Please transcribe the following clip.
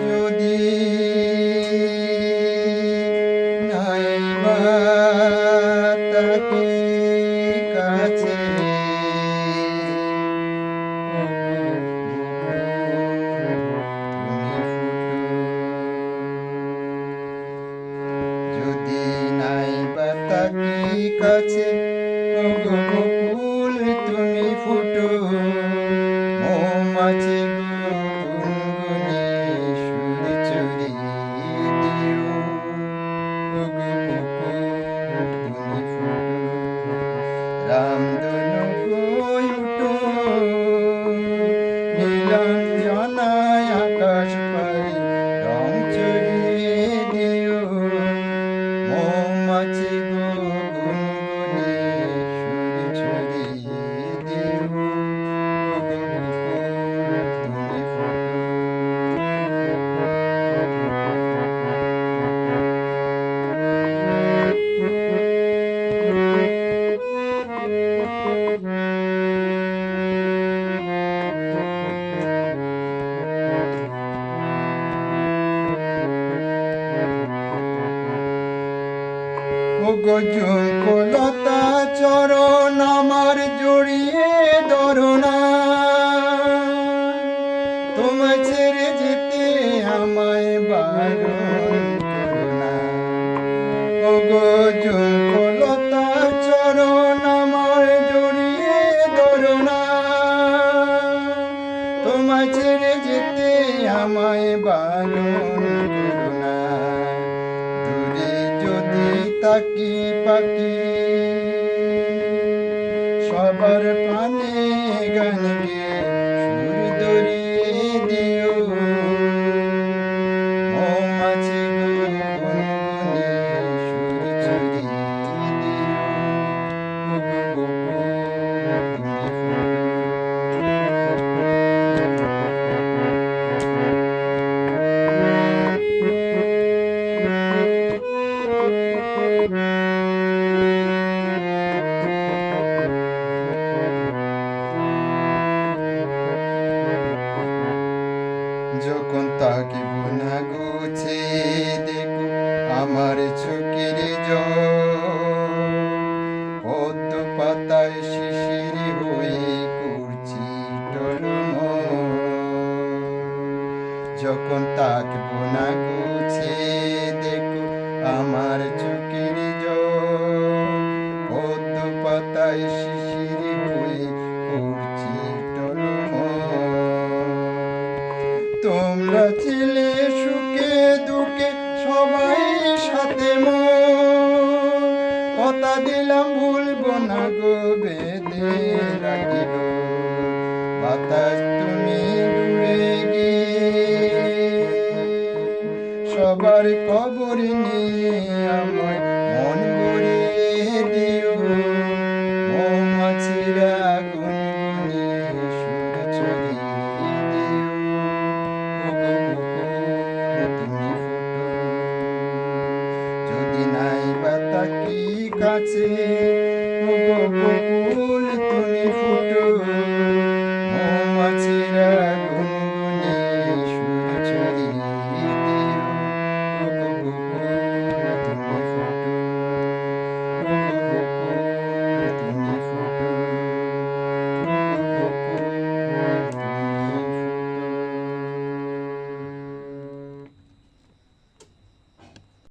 যদি নাইবা তাকে কাছে, যদি নাইবা তাকে কাছে, ওগো বকুল তুমি ফুটো, মৌমাছি গো গুনগুনি সুর চড়িয়ে দিও, ওগো বকুল তুমি ফুটো, রামধনু গো উঠো, নীলাঞ্জনায় আকাশ পাড়ি রং চড়িয়ে দিও, মৌমাছি গো গুনগুনি সুর ছড়িয়ে দিও, ওগো বকুল তুমি ফুটো। ওগো ঝুঁকুলতা চরণ আমার জড়িয়ে ধরো না, তোমায় ছেড়ে যেতে আমায় বারণ করো না, ওগো ঝুঁকুলতা চরণ আমার জড়িয়ে ধরো না, তোমায় ছেড়ে যেতে আমায় বারণ করো না, দূরে যদি তাকি পাখি সবার প্রাণে গান গেয়ে সুর ধরিয়ে দিও, মৌমাছি গো গুনগুনি সুর ছড়িয়ে দিও, ওগো বকুল তুমি ফুটো। যখন তাকিব না গুছে দেখো আমার চোখের জল, পদ্ম পাতায় শিশির হয়ে করছি টলমল, যখন তাকিব না গুছে দেখো আমার চোখের জল, পদ্ম পাতায় শিশির হয়ে করছি টলমল, তোমরা ছিলে সুখে দুঃখে সবাই সাথে মোর, কথা দিলাম ভুলবো না গো বেঁধে রাখিব, বাতাস তুমি দূরে গিয়ে সবার খবর নিয়ে